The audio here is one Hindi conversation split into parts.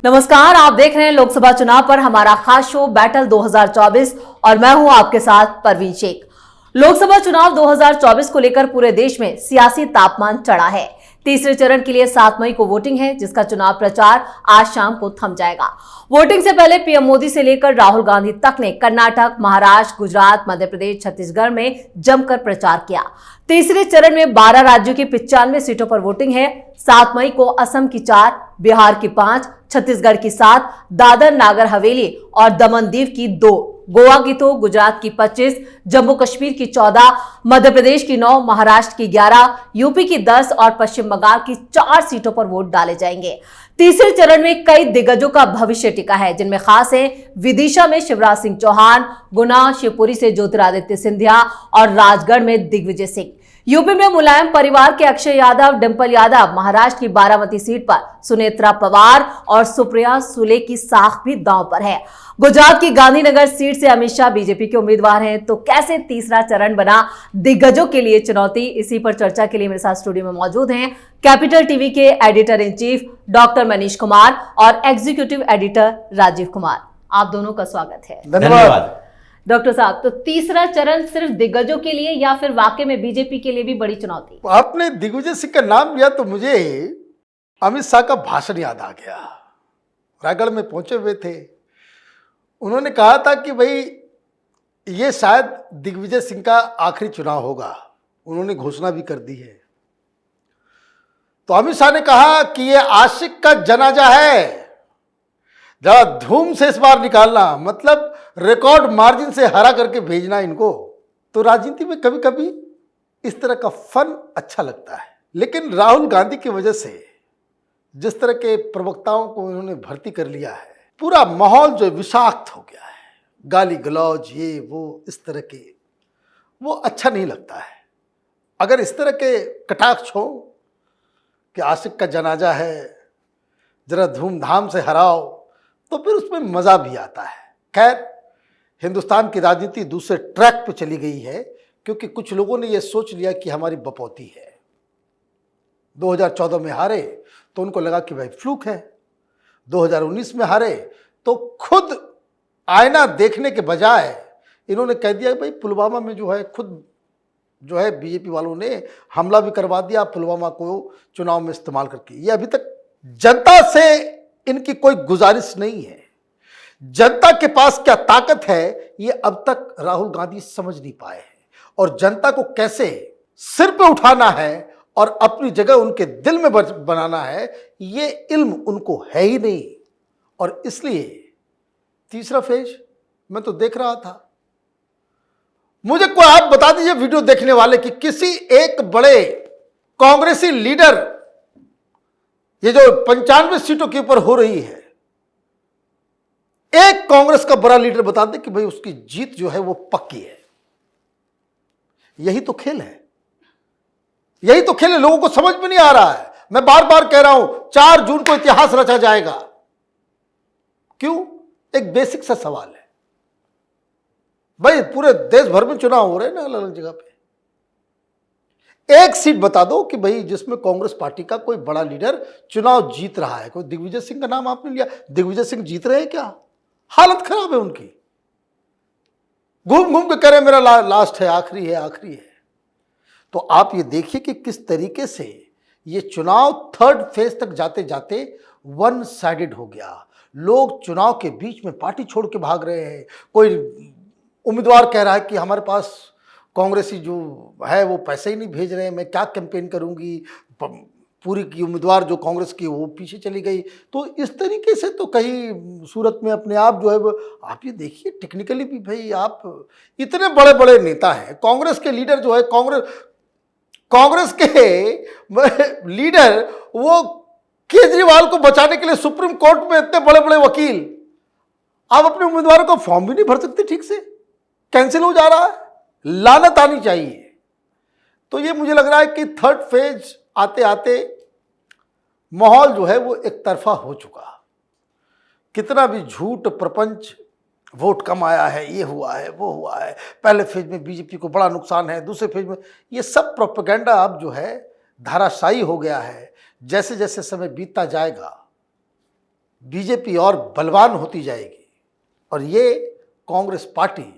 नमस्कार, आप देख रहे हैं लोकसभा चुनाव पर हमारा खास शो बैटल 2024 और मैं हूं आपके साथ परवीन शेख। लोकसभा चुनाव 2024 को लेकर पूरे देश में सियासी तापमान चढ़ा है। तीसरे चरण के लिए 7 मई को वोटिंग है, जिसका चुनाव प्रचार आज शाम को थम जाएगा। वोटिंग से पहले पीएम मोदी से लेकर राहुल गांधी तक ने कर्नाटक, महाराष्ट्र, गुजरात, मध्य प्रदेश, छत्तीसगढ़ में जमकर प्रचार किया। तीसरे चरण में 12 राज्यों की 95 सीटों पर वोटिंग है। 7 मई को असम की 4, बिहार की 5, छत्तीसगढ़ की 7, दादर नागर हवेली और दमन दीव की 2, गोवा की 2, गुजरात की 25, जम्मू कश्मीर की 14, मध्य प्रदेश की 9, महाराष्ट्र की 11, यूपी की 10 और पश्चिम बंगाल की 4 सीटों पर वोट डाले जाएंगे। तीसरे चरण में कई दिग्गजों का भविष्य टिका है, जिनमें खास है विदिशा में शिवराज सिंह चौहान, गुना, शिवपुरी से ज्योतिरादित्य सिंधिया और राजगढ़ में दिग्विजय सिंह। यूपी में मुलायम परिवार के अक्षय यादव, डिंपल यादव, महाराष्ट्र की बारामती सीट पर सुनेत्रा पवार और सुप्रिया सुले की साख भी दांव पर है। गुजरात की गांधीनगर सीट से अमित शाह बीजेपी के उम्मीदवार हैं। तो कैसे तीसरा चरण बना दिग्गजों के लिए चुनौती, इसी पर चर्चा के लिए मेरे साथ स्टूडियो में मौजूद हैं कैपिटल टीवी के editor in chief doctor Manish Kumar और एग्जीक्यूटिव एडिटर राजीव कुमार। आप दोनों का स्वागत है। धन्यवाद। डॉक्टर साहब, तो तीसरा चरण सिर्फ दिग्गजों के लिए या फिर वाकई में बीजेपी के लिए भी बड़ी चुनौती? आपने दिग्विजय सिंह का नाम लिया तो मुझे अमित शाह का भाषण याद आ गया। रायगढ़ में पहुंचे हुए थे, उन्होंने कहा था कि भाई ये शायद दिग्विजय सिंह का आखिरी चुनाव होगा। उन्होंने घोषणा भी कर दी है। तो अमित शाह ने कहा कि ये आशिक का जनाजा है, जरा धूम से इस बार निकालना, मतलब रिकॉर्ड मार्जिन से हरा करके भेजना इनको। तो राजनीति में कभी कभी इस तरह का फन अच्छा लगता है, लेकिन राहुल गांधी की वजह से जिस तरह के प्रवक्ताओं को उन्होंने भर्ती कर लिया है, पूरा माहौल जो विषाक्त हो गया है, गाली गलौज ये वो इस तरह के, वो अच्छा नहीं लगता है। अगर इस तरह के कटाक्ष हो कि आशिक का जनाजा है, जरा धूमधाम से हराओ, तो फिर उसमें मज़ा भी आता है। खैर, हिंदुस्तान की राजनीति दूसरे ट्रैक पे चली गई है, क्योंकि कुछ लोगों ने यह सोच लिया कि हमारी बपौती है। 2014 में हारे तो उनको लगा कि भाई फ्लूक है। 2019 में हारे तो खुद आईना देखने के बजाय इन्होंने कह दिया भाई पुलवामा में जो है, खुद जो है बीजेपी वालों ने हमला भी करवा दिया पुलवामा को चुनाव में इस्तेमाल करके। ये अभी तक जनता से इनकी कोई गुजारिश नहीं है। जनता के पास क्या ताकत है ये अब तक राहुल गांधी समझ नहीं पाए हैं, और जनता को कैसे सिर पे उठाना है और अपनी जगह उनके दिल में बनाना है, ये इल्म उनको है ही नहीं। और इसलिए तीसरा फेज मैं तो देख रहा था। मुझे कोई आप बता दीजिए वीडियो देखने वाले कि किसी एक बड़े कांग्रेसी लीडर, ये जो 95 सीटों के ऊपर हो रही है, एक कांग्रेस का बड़ा लीडर बता दे कि भाई उसकी जीत जो है वो पक्की है। यही तो खेल है, यही तो खेल है। लोगों को समझ में नहीं आ रहा है। मैं बार बार कह रहा हूं 4 जून को इतिहास रचा जाएगा। क्यों? एक बेसिक सा सवाल है भाई, पूरे देश भर में चुनाव हो रहे हैं ना, अलग अलग जगह पे। एक सीट बता दो कि भाई जिसमें कांग्रेस पार्टी का कोई बड़ा लीडर चुनाव जीत रहा है। कोई दिग्विजय सिंह का नाम आपने लिया, दिग्विजय सिंह जीत रहे हैं क्या? हालत खराब है उनकी, घूम घूम के कह रहे मेरा लास्ट है, आखिरी है, आखिरी है। तो आप ये देखिए कि किस तरीके से ये चुनाव थर्ड फेज तक जाते जाते वन साइडेड हो गया। लोग चुनाव के बीच में पार्टी छोड़ के भाग रहे हैं। कोई उम्मीदवार कह रहा है कि हमारे पास कांग्रेसी जो है वो पैसे ही नहीं भेज रहे हैं, मैं क्या कैंपेन करूंगी, पूरी की उम्मीदवार जो कांग्रेस की वो पीछे चली गई। तो इस तरीके से तो कहीं सूरत में अपने आप जो है वो, आप ये देखिए टेक्निकली भी भाई, आप इतने बड़े बड़े नेता हैं, कांग्रेस के लीडर जो है, कांग्रेस के लीडर वो केजरीवाल को बचाने के लिए सुप्रीम कोर्ट में इतने बड़े बड़े वकील, आप अपने उम्मीदवारों का फॉर्म भी नहीं भर सकते ठीक से, कैंसिल हो जा रहा है। लानत आनी चाहिए। तो ये मुझे लग रहा है कि थर्ड फेज आते आते माहौल जो है वो एक तरफा हो चुका। कितना भी झूठ प्रपंच, वोट कम आया है, ये हुआ है, वो हुआ है, पहले फेज में बीजेपी को बड़ा नुकसान है, दूसरे फेज में, ये सब प्रोपेगेंडा अब जो है धाराशायी हो गया है। जैसे जैसे समय बीतता जाएगा बीजेपी और बलवान होती जाएगी और ये कांग्रेस पार्टी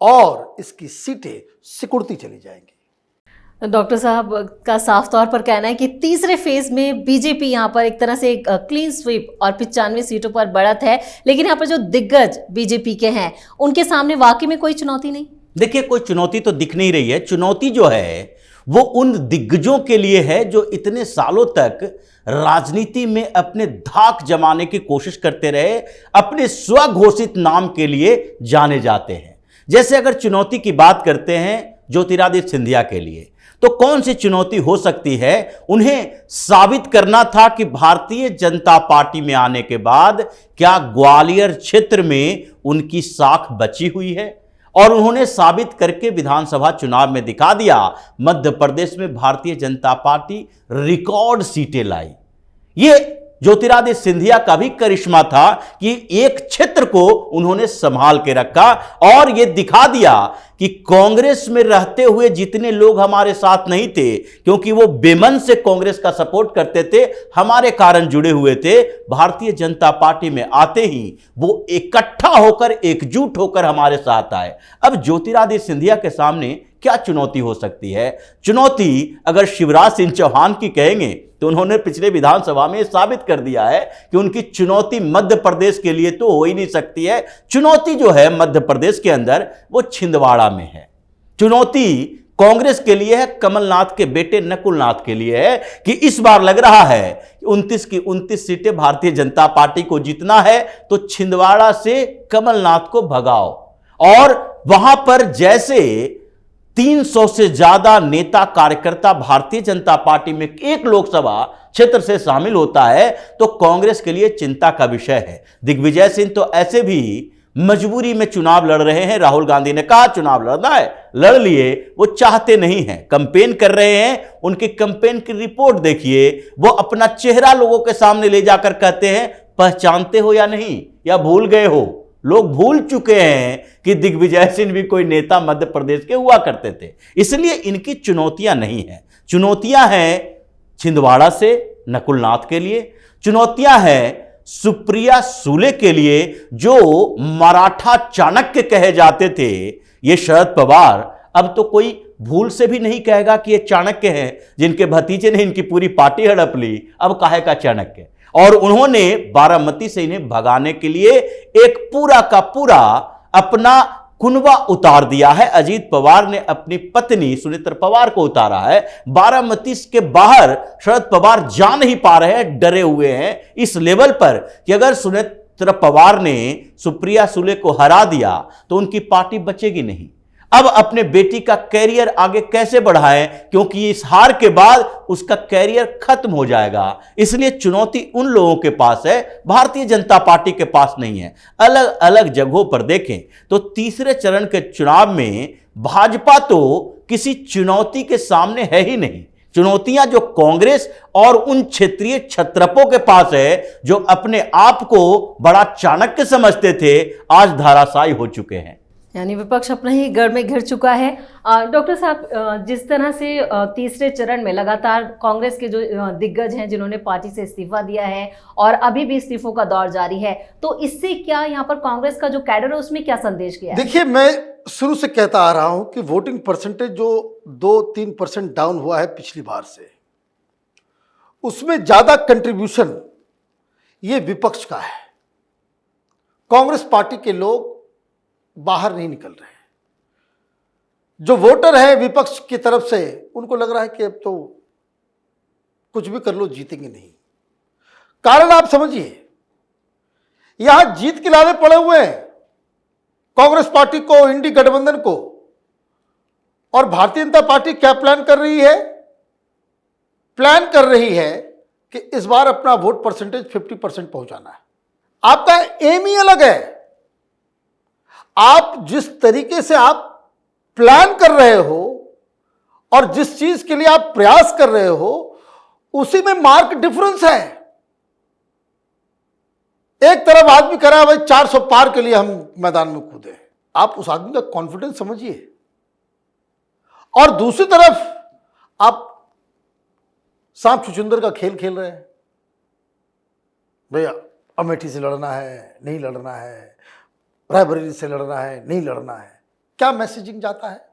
और इसकी सीटें सिकुड़ती चली जाएंगी। डॉक्टर साहब का साफ तौर पर कहना है कि तीसरे फेज में बीजेपी यहाँ पर एक तरह से एक क्लीन स्वीप और 95 सीटों पर बढ़त है, लेकिन यहाँ पर जो दिग्गज बीजेपी के हैं उनके सामने वाकई में कोई चुनौती नहीं। देखिए, कोई चुनौती तो दिख नहीं रही है। चुनौती जो है वो उन दिग्गजों के लिए है जो इतने सालों तक राजनीति में अपने धाक जमाने की कोशिश करते रहे, अपने स्वघोषित नाम के लिए जाने जाते हैं। जैसे अगर चुनौती की बात करते हैं ज्योतिरादित्य सिंधिया के लिए, तो कौन सी चुनौती हो सकती है? उन्हें साबित करना था कि भारतीय जनता पार्टी में आने के बाद क्या ग्वालियर क्षेत्र में उनकी साख बची हुई है, और उन्होंने साबित करके विधानसभा चुनाव में दिखा दिया। मध्य प्रदेश में भारतीय जनता पार्टी रिकॉर्ड सीटें लाई। ये ज्योतिरादित्य सिंधिया का भी करिश्मा था कि एक क्षेत्र को उन्होंने संभाल के रखा और ये दिखा दिया कि कांग्रेस में रहते हुए जितने लोग हमारे साथ नहीं थे, क्योंकि वो बेमन से कांग्रेस का सपोर्ट करते थे, हमारे कारण जुड़े हुए थे, भारतीय जनता पार्टी में आते ही वो इकट्ठा होकर, एकजुट होकर हमारे साथ आए। अब ज्योतिरादित्य सिंधिया के सामने क्या चुनौती हो सकती है? चुनौती अगर शिवराज सिंह चौहान की कहेंगे तो उन्होंने पिछले विधानसभा में साबित कर दिया है कि उनकी चुनौती मध्य प्रदेश के लिए तो हो ही नहीं सकती है। चुनौती जो है मध्य प्रदेश के अंदर वो छिंदवाड़ा में है। चुनौती कांग्रेस के लिए है, कमलनाथ के बेटे नकुलनाथ के लिए है कि इस बार लग रहा है कि 29 की 29 सीटें भारतीय जनता पार्टी को जीतना है, तो छिंदवाड़ा से कमलनाथ को भगाओ। और वहां पर जैसे 300 से ज्यादा नेता कार्यकर्ता भारतीय जनता पार्टी में एक लोकसभा क्षेत्र से शामिल होता है, तो कांग्रेस के लिए चिंता का विषय है। दिग्विजय सिंह तो ऐसे भी मजबूरी में चुनाव लड़ रहे हैं। राहुल गांधी ने कहा चुनाव लड़ना है, लड़ लिए, वो चाहते नहीं हैं, कैंपेन कर रहे हैं। उनकी कैंपेन की रिपोर्ट देखिए, वो अपना चेहरा लोगों के सामने ले जाकर कहते हैं पहचानते हो या नहीं, या भूल गए हो। लोग भूल चुके हैं कि दिग्विजय सिंह भी कोई नेता मध्य प्रदेश के हुआ करते थे। इसलिए इनकी चुनौतियां नहीं हैं। चुनौतियां हैं छिंदवाड़ा से नकुलनाथ के लिए, चुनौतियां हैं सुप्रिया सुले के लिए जो मराठा चाणक्य कहे जाते थे। ये शरद पवार अब तो कोई भूल से भी नहीं कहेगा कि ये चाणक्य हैं, जिनके भतीजे ने इनकी पूरी पार्टी हड़प ली, अब काहे का चाणक्य। और उन्होंने बारामती से इन्हें भगाने के लिए एक पूरा का पूरा अपना कुनबा उतार दिया है। अजीत पवार ने अपनी पत्नी सुनेत्र पवार को उतारा है। बारामती के बाहर शरद पवार जा नहीं पा रहे हैं, डरे हुए हैं इस लेवल पर कि अगर सुनेत्र पवार ने सुप्रिया सुले को हरा दिया तो उनकी पार्टी बचेगी नहीं। अब अपने बेटी का कैरियर आगे कैसे बढ़ाएं, क्योंकि इस हार के बाद उसका कैरियर खत्म हो जाएगा। इसलिए चुनौती उन लोगों के पास है, भारतीय जनता पार्टी के पास नहीं है। अलग अलग जगहों पर देखें तो तीसरे चरण के चुनाव में भाजपा तो किसी चुनौती के सामने है ही नहीं। चुनौतियां जो कांग्रेस और उन क्षेत्रीय क्षत्रपों के पास है, जो अपने आप को बड़ा चाणक्य समझते थे, आज धराशायी हो चुके हैं। यानी विपक्ष अपने ही गढ़ में घिर चुका है। डॉक्टर साहब, जिस तरह से तीसरे चरण में लगातार कांग्रेस के जो दिग्गज हैं जिन्होंने पार्टी से इस्तीफा दिया है और अभी भी इस्तीफों का दौर जारी है, तो इससे क्या यहाँ पर कांग्रेस का जो कैडर है उसमें क्या संदेश गया है? देखिए, मैं शुरू से कहता आ रहा हूं कि वोटिंग परसेंटेज जो 2-3% डाउन हुआ है पिछली बार से, उसमें ज्यादा कंट्रीब्यूशन ये विपक्ष का है। कांग्रेस पार्टी के लोग बाहर नहीं निकल रहे हैं। जो वोटर है विपक्ष की तरफ से, उनको लग रहा है कि अब तो कुछ भी कर लो, जीतेंगे नहीं। कारण आप समझिए, यहां जीत के लाले पड़े हुए हैं कांग्रेस पार्टी को, इंडी गठबंधन को। और भारतीय जनता पार्टी क्या प्लान कर रही है? प्लान कर रही है कि इस बार अपना वोट परसेंटेज 50% पहुंचाना है। आपका एम ही अलग है। आप जिस तरीके से आप प्लान कर रहे हो और जिस चीज के लिए आप प्रयास कर रहे हो, उसी में मार्क डिफरेंस है। एक तरफ आदमी कह रहा है भाई 400 पार के लिए हम मैदान में कूदे, आप उस आदमी का कॉन्फिडेंस समझिए। और दूसरी तरफ आप सांप छुछुंदर का खेल खेल रहे हैं। भैया अमेठी से लड़ना है, नहीं लड़ना है, रायबरेली से लड़ना है, नहीं लड़ना है। क्या मैसेजिंग जाता है?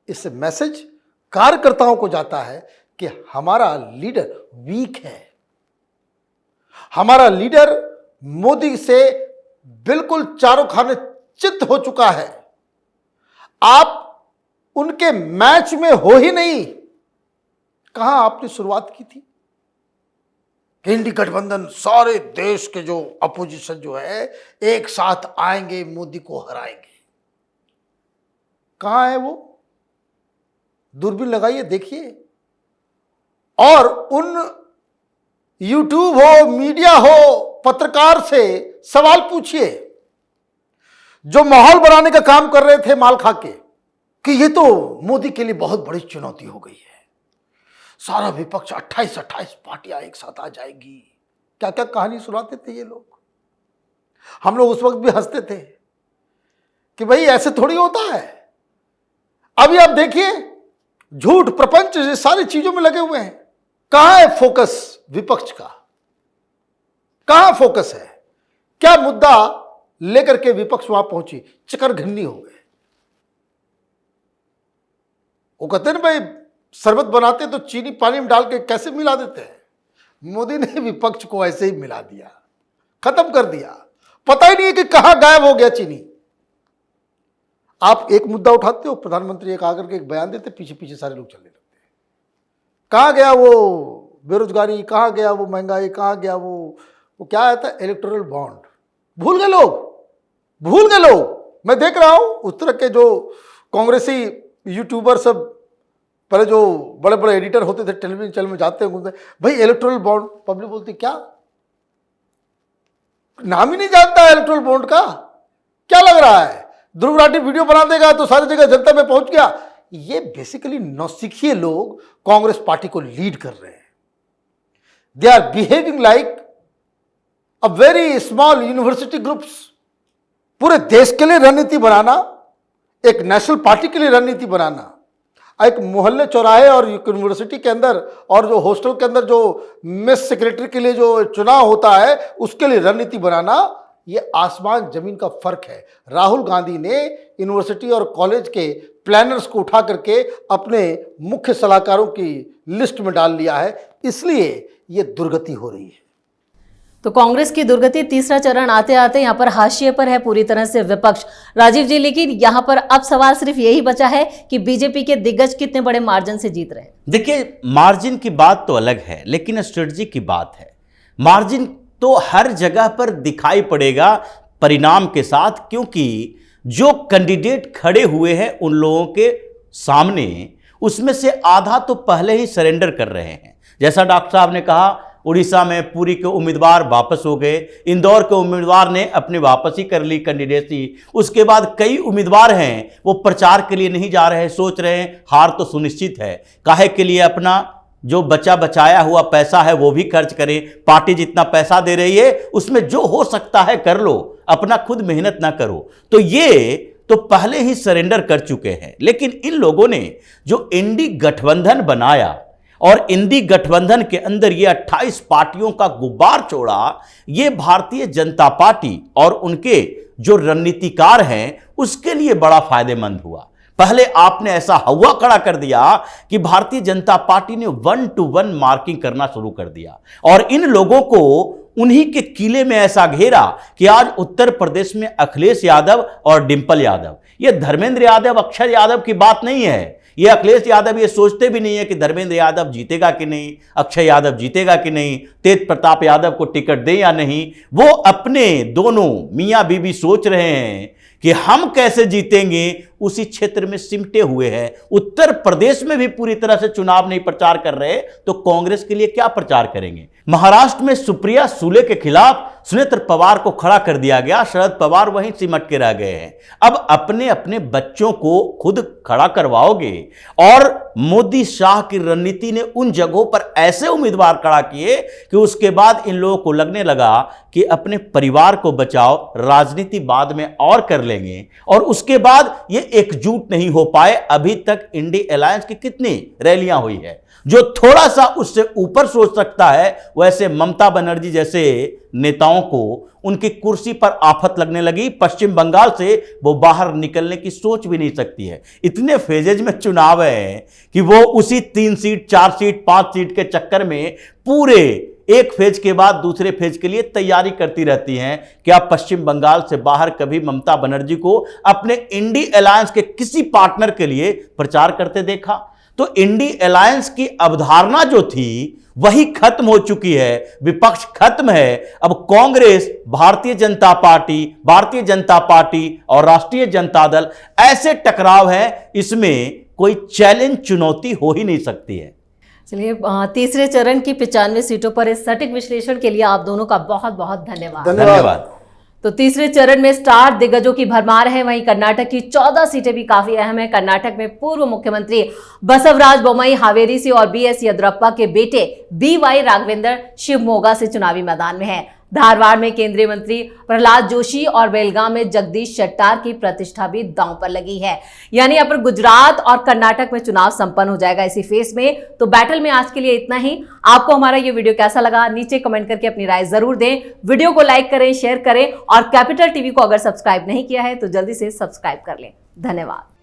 इससे मैसेज कार्यकर्ताओं को जाता है कि हमारा लीडर वीक है, हमारा लीडर मोदी से बिल्कुल चारों खाने चित हो चुका है, आप उनके मैच में हो ही नहीं। कहां आपने शुरुआत की थी कि इंडी गठबंधन सारे देश के जो अपोजिशन जो है एक साथ आएंगे, मोदी को हराएंगे। कहां है वो? दूरबीन लगाइए, देखिए, और उन यूट्यूब हो, मीडिया हो, पत्रकार से सवाल पूछिए जो माहौल बनाने का काम कर रहे थे माल खा के, कि ये तो मोदी के लिए बहुत बड़ी चुनौती हो गई है, सारा विपक्ष 28 पार्टियां एक साथ आ जाएगी। क्या क्या कहानी सुनाते थे ये लोग। हम लोग उस वक्त भी हंसते थे कि भाई ऐसे थोड़ी होता है। अभी आप देखिए, झूठ प्रपंच ये सारी चीजों में लगे हुए हैं। कहां है फोकस विपक्ष का? कहां फोकस है? क्या मुद्दा लेकर के विपक्ष वहां पहुंची? चकरघन्नी हो गए। वो कहते हैं भाई शरबत बनाते तो चीनी पानी में डाल के कैसे मिला देते हैं। मोदी ने विपक्ष को ऐसे ही मिला दिया, खत्म कर दिया। पता ही नहीं है कि कहां गायब हो गया चीनी। आप एक मुद्दा उठाते हो, प्रधानमंत्री एक आकर के एक बयान देते, पीछे पीछे सारे लोग चलने लगते हैं। कहां गया वो बेरोजगारी, कहां गया वो महंगाई, कहां गया वो क्या आता है, इलेक्टोरल बॉन्ड। भूल गए लोग, भूल गए लोग। मैं देख रहा हूं उस तरह के जो कांग्रेसी यूट्यूबर सब, पहले जो बड़े बड़े एडिटर होते थे टेलीविजन चैनल में जाते हैं, भाई इलेक्टोरल बॉन्ड, पब्लिक बोलती क्या, नाम ही नहीं जानता है इलेक्टोरल बॉन्ड का। क्या लग रहा है ध्रुव राठी वीडियो बना देगा तो सारी जगह जनता में पहुंच गया। ये बेसिकली नौसिखिए लोग कांग्रेस पार्टी को लीड कर रहे हैं। They are behaving like a very small university groups. पूरे देश के लिए रणनीति बनाना, एक नेशनल पार्टी के लिए रणनीति बनाना, एक मोहल्ले चौराहे और यूनिवर्सिटी के अंदर और जो हॉस्टल के अंदर जो मेस सेक्रेटरी के लिए जो चुनाव होता है उसके लिए रणनीति बनाना, ये आसमान जमीन का फर्क है। राहुल गांधी ने यूनिवर्सिटी और कॉलेज के प्लानर्स को उठा करके अपने मुख्य सलाहकारों की लिस्ट में डाल लिया है, इसलिए ये दुर्गति हो रही है। तो कांग्रेस की दुर्गति तीसरा चरण आते आते यहाँ पर हाशिए पर है पूरी तरह से विपक्ष। राजीव जी, लेकिन यहाँ पर अब सवाल सिर्फ यही बचा है कि बीजेपी के दिग्गज कितने बड़े मार्जिन से जीत रहे हैं। देखिए, मार्जिन की बात तो अलग है, लेकिन स्ट्रेटजी की बात है। मार्जिन तो हर जगह पर दिखाई पड़ेगा परिणाम के साथ, क्योंकि जो कैंडिडेट खड़े हुए हैं उन लोगों के सामने, उसमें से आधा तो पहले ही सरेंडर कर रहे हैं। जैसा डॉक्टर साहब ने कहा, उड़ीसा में पुरी के उम्मीदवार वापस हो गए, इंदौर के उम्मीदवार ने अपनी वापस ही कर ली कैंडिडेसी। उसके बाद कई उम्मीदवार हैं वो प्रचार के लिए नहीं जा रहे, सोच रहे हैं हार तो सुनिश्चित है, काहे के लिए अपना जो बचाया हुआ पैसा है वो भी खर्च करें। पार्टी जितना पैसा दे रही है उसमें जो हो सकता है कर लो, अपना खुद मेहनत ना करो। तो ये तो पहले ही सरेंडर कर चुके हैं। लेकिन इन लोगों ने जो इंडी गठबंधन बनाया और इंडी गठबंधन के अंदर ये 28 पार्टियों का गुब्बार छोड़ा, ये भारतीय जनता पार्टी और उनके जो रणनीतिकार हैं उसके लिए बड़ा फायदेमंद हुआ। पहले आपने ऐसा हवा खड़ा कर दिया कि भारतीय जनता पार्टी ने 1-to-1 मार्किंग करना शुरू कर दिया और इन लोगों को उन्हीं के किले में ऐसा घेरा कि आज उत्तर प्रदेश में अखिलेश यादव और डिंपल यादव, ये धर्मेंद्र यादव, अक्षय यादव की बात नहीं है। ये अखिलेश यादव ये सोचते भी नहीं है कि धर्मेंद्र यादव जीतेगा कि नहीं, अक्षय यादव जीतेगा कि नहीं, तेज प्रताप यादव को टिकट दें या नहीं। वो अपने दोनों मियां बीबी सोच रहे हैं कि हम कैसे जीतेंगे, उसी क्षेत्र में सिमटे हुए हैं। उत्तर प्रदेश में भी पूरी तरह से चुनाव नहीं प्रचार कर रहे, तो कांग्रेस के लिए क्या प्रचार करेंगे। महाराष्ट्र में सुप्रिया सुले के खिलाफ सुनेत्र पवार को खड़ा कर दिया गया, शरद पवार वहीं सिमट के रह गए हैं। अब अपने अपने बच्चों को खुद खड़ा करवाओगे और मोदी शाह की रणनीति ने उन जगहों पर ऐसे उम्मीदवार खड़ा किए कि उसके बाद इन लोगों को लगने लगा कि अपने परिवार को बचाओ, राजनीति बाद में और कर लेंगे, और उसके बाद ये एकजुट नहीं हो पाए। अभी तक इंडी अलायंस की कितनी रैलियां हुई है, जो थोड़ा सा उससे ऊपर सोच सकता है, वैसे ममता बनर्जी जैसे नेताओं को उनकी कुर्सी पर आफत लगने लगी। पश्चिम बंगाल से वो बाहर निकलने की सोच भी नहीं सकती है। इतने फेजेज में चुनाव है कि वो उसी 3 सीट, 4 सीट, 5 सीट के चक्कर में पूरे एक फेज के बाद दूसरे फेज के लिए तैयारी करती रहती हैं। क्या पश्चिम बंगाल से बाहर कभी ममता बनर्जी को अपने इंडी अलायंस के किसी पार्टनर के लिए प्रचार करते देखा? तो इंडी अलायंस की अवधारणा जो थी वही खत्म हो चुकी है। विपक्ष खत्म है। अब कांग्रेस, भारतीय जनता पार्टी और राष्ट्रीय जनता दल ऐसे टकराव है, इसमें कोई चैलेंज, चुनौती हो ही नहीं सकती है। चलिए, तीसरे चरण की 95 सीटों पर इस सटीक विश्लेषण के लिए आप दोनों का बहुत बहुत धन्यवाद। तो तीसरे चरण में स्टार दिग्गजों की भरमार है। वहीं कर्नाटक की 14 सीटें भी काफी अहम है। कर्नाटक में पूर्व मुख्यमंत्री बसवराज बोम्मई हावेरी से और बीएस येदियुरप्पा के बेटे बीवाई राघवेंद्र शिवमोगा से चुनावी मैदान में है। धारवाड़ में केंद्रीय मंत्री प्रहलाद जोशी और बेलगाम में जगदीश शेट्टार की प्रतिष्ठा भी दांव पर लगी है। यानी यहाँ पर गुजरात और कर्नाटक में चुनाव संपन्न हो जाएगा इसी फेज में। तो बैटल में आज के लिए इतना ही। आपको हमारा ये वीडियो कैसा लगा नीचे कमेंट करके अपनी राय जरूर दें। वीडियो को लाइक करें, शेयर करें और कैपिटल टीवी को अगर सब्सक्राइब नहीं किया है तो जल्दी से सब्सक्राइब कर लें। धन्यवाद।